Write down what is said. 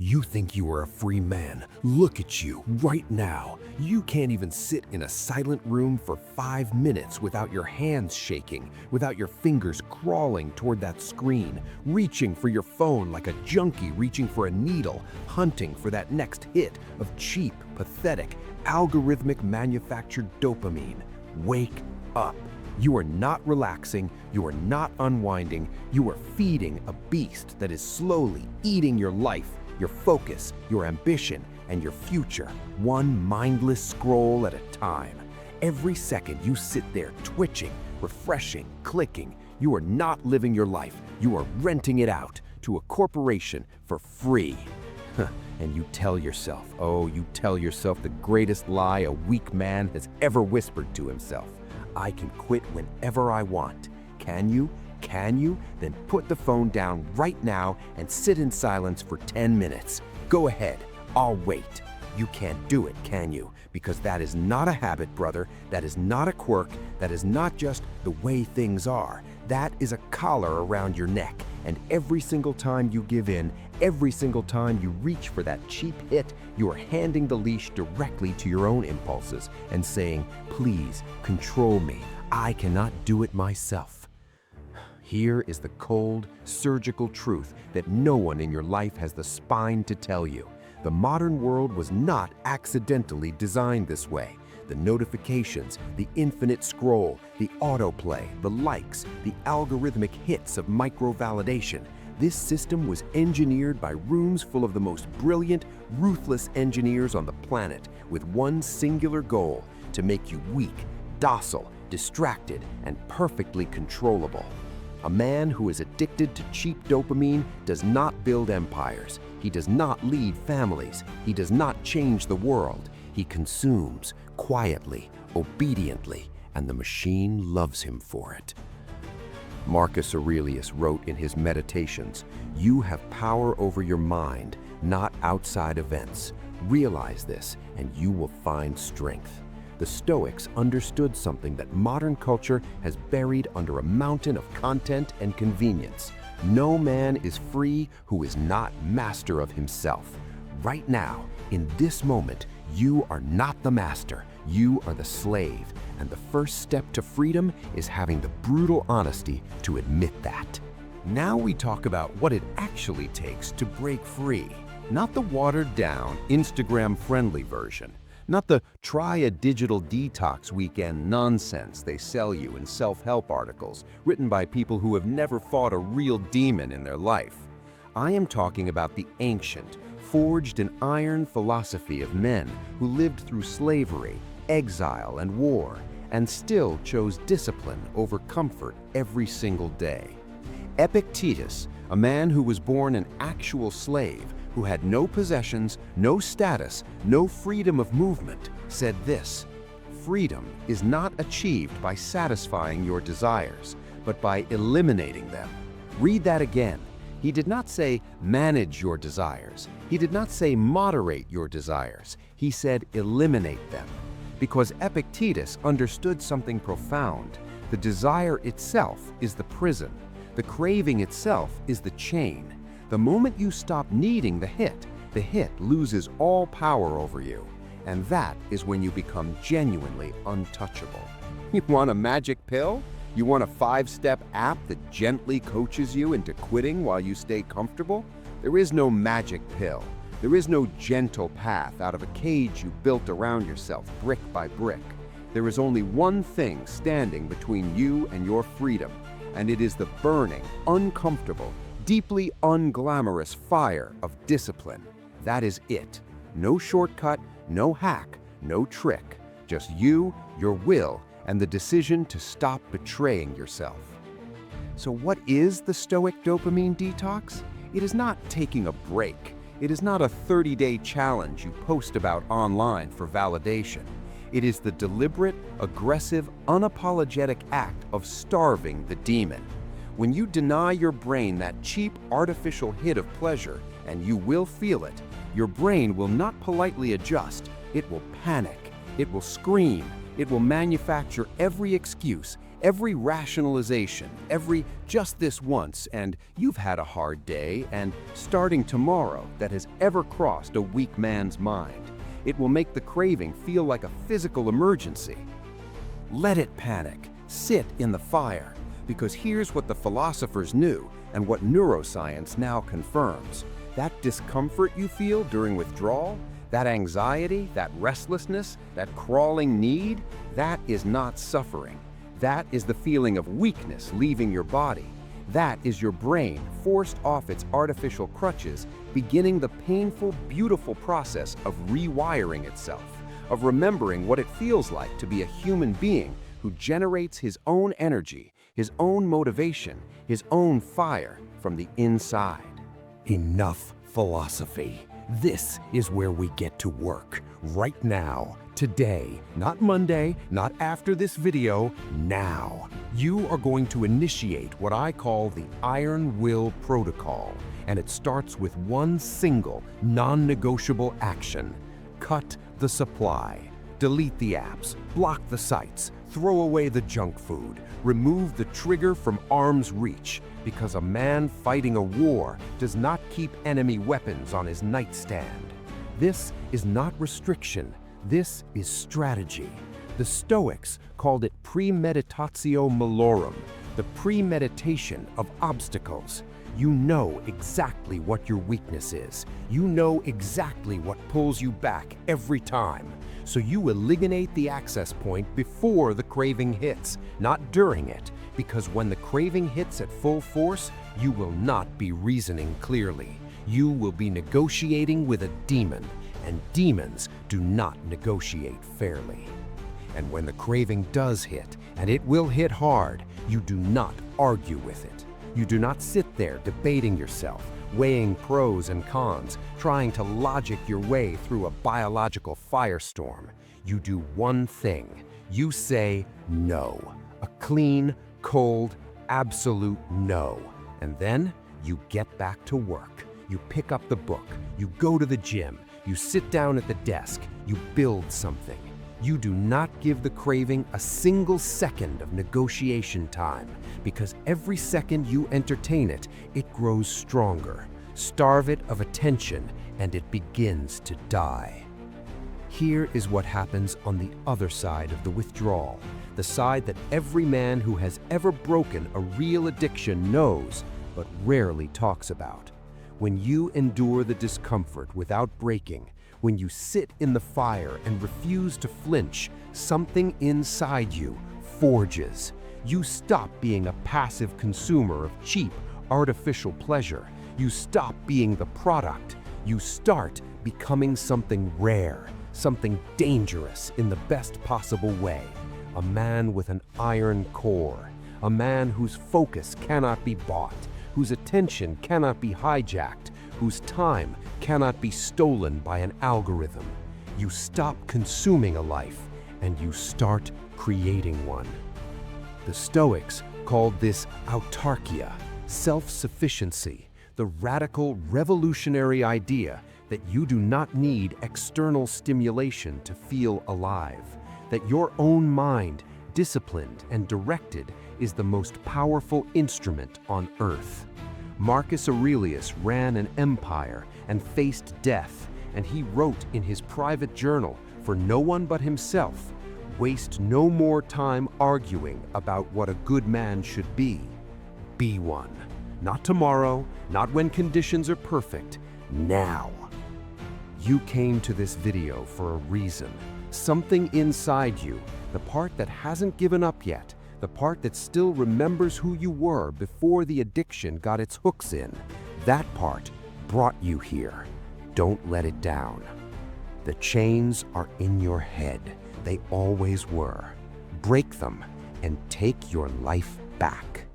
You think you are a free man. Look at you, right now. You can't even sit in a silent room for 5 minutes without your hands shaking, without your fingers crawling toward that screen, reaching for your phone like a junkie reaching for a needle, hunting for that next hit of cheap, pathetic, algorithmic manufactured dopamine. Wake up. You are not relaxing, you are not unwinding, you are feeding a beast that is slowly eating your life, your focus, your ambition, and your future, one mindless scroll at a time. Every second you sit there twitching, refreshing, clicking, you are not living your life, you are renting it out to a corporation for free. And you tell yourself the greatest lie a weak man has ever whispered to himself. I can quit whenever I want. Can you? Can you? Then put the phone down right now and sit in silence for 10 minutes. Go ahead, I'll wait. You can't do it, can you? Because that is not a habit, brother. That is not a quirk. That is not just the way things are. That is a collar around your neck. And every single time you give in, every single time you reach for that cheap hit, you are handing the leash directly to your own impulses and saying, please control me. I cannot do it myself. Here is the cold, surgical truth that no one in your life has the spine to tell you. The modern world was not accidentally designed this way. The notifications, the infinite scroll, the autoplay, the likes, the algorithmic hits of micro-validation. This system was engineered by rooms full of the most brilliant, ruthless engineers on the planet with one singular goal: to make you weak, docile, distracted, and perfectly controllable. A man who is addicted to cheap dopamine does not build empires. He does not lead families. He does not change the world. He consumes quietly, obediently, and the machine loves him for it. Marcus Aurelius wrote in his Meditations, "You have power over your mind, not outside events. Realize this, and you will find strength." The Stoics understood something that modern culture has buried under a mountain of content and convenience. No man is free who is not master of himself. Right now, in this moment, you are not the master, you are the slave. And the first step to freedom is having the brutal honesty to admit that. Now we talk about what it actually takes to break free. Not the watered-down, Instagram-friendly version. Not the try a digital detox weekend nonsense they sell you in self-help articles written by people who have never fought a real demon in their life. I am talking about the ancient, forged in iron philosophy of men who lived through slavery, exile, and war, and still chose discipline over comfort every single day. Epictetus, a man who was born an actual slave, who had no possessions, no status, no freedom of movement, said this: "Freedom is not achieved by satisfying your desires, but by eliminating them." Read that again. He did not say manage your desires. He did not say moderate your desires. He said eliminate them. Because Epictetus understood something profound. The desire itself is the prison. The craving itself is the chain. The moment you stop needing the hit loses all power over you. And that is when you become genuinely untouchable. You want a magic pill? You want a 5-step app that gently coaches you into quitting while you stay comfortable? There is no magic pill. There is no gentle path out of a cage you built around yourself brick by brick. There is only one thing standing between you and your freedom, and it is the burning, uncomfortable, deeply unglamorous fire of discipline. That is it. No shortcut, no hack, no trick. Just you, your will, and the decision to stop betraying yourself. So what is the Stoic dopamine detox? It is not taking a break. It is not a 30-day challenge you post about online for validation. It is the deliberate, aggressive, unapologetic act of starving the demon. When you deny your brain that cheap, artificial hit of pleasure, and you will feel it, your brain will not politely adjust. It will panic. It will scream. It will manufacture every excuse, Every rationalization, every just this once, and you've had a hard day, and starting tomorrow that has ever crossed a weak man's mind. It will make the craving feel like a physical emergency. Let it panic. Sit in the fire. Because here's what the philosophers knew and what neuroscience now confirms. That discomfort you feel during withdrawal, that anxiety, that restlessness, that crawling need, that is not suffering. That is the feeling of weakness leaving your body. That is your brain forced off its artificial crutches, beginning the painful, beautiful process of rewiring itself, of remembering what it feels like to be a human being who generates his own energy, his own motivation, his own fire from the inside. Enough philosophy. This is where we get to work. Right now, today, not Monday, not after this video, now. You are going to initiate what I call the Iron Will Protocol, and it starts with one single, non-negotiable action. Cut the supply. Delete the apps, block the sites, throw away the junk food, remove the trigger from arm's reach, because a man fighting a war does not keep enemy weapons on his nightstand. This is not restriction, this is strategy. The Stoics called it premeditatio malorum, the premeditation of obstacles. You know exactly what your weakness is. You know exactly what pulls you back every time. So you eliminate the access point before the craving hits, not during it, because when the craving hits at full force, you will not be reasoning clearly. You will be negotiating with a demon, and demons do not negotiate fairly. And when the craving does hit, and it will hit hard, you do not argue with it. You do not sit there debating yourself, weighing pros and cons, trying to logic your way through a biological firestorm. You do one thing. You say no. A clean, cold, absolute no. And then you get back to work. You pick up the book. You go to the gym. You sit down at the desk. You build something. You do not give the craving a single second of negotiation time, because every second you entertain it, it grows stronger. Starve it of attention, and it begins to die. Here is what happens on the other side of the withdrawal, the side that every man who has ever broken a real addiction knows, but rarely talks about. When you endure the discomfort without breaking, when you sit in the fire and refuse to flinch, something inside you forges. You stop being a passive consumer of cheap, artificial pleasure. You stop being the product. You start becoming something rare, something dangerous in the best possible way. A man with an iron core, a man whose focus cannot be bought, whose attention cannot be hijacked, whose time cannot be stolen by an algorithm. You stop consuming a life and you start creating one. The Stoics called this autarkia, self-sufficiency, the radical, revolutionary idea that you do not need external stimulation to feel alive, that your own mind, disciplined and directed, is the most powerful instrument on earth. Marcus Aurelius ran an empire and faced death, and he wrote in his private journal, for no one but himself, waste no more time arguing about what a good man should be. Be one. Not tomorrow, not when conditions are perfect, now. You came to this video for a reason. Something inside you, the part that hasn't given up yet, the part that still remembers who you were before the addiction got its hooks in, that part brought you here. Don't let it down. The chains are in your head. They always were. Break them and take your life back.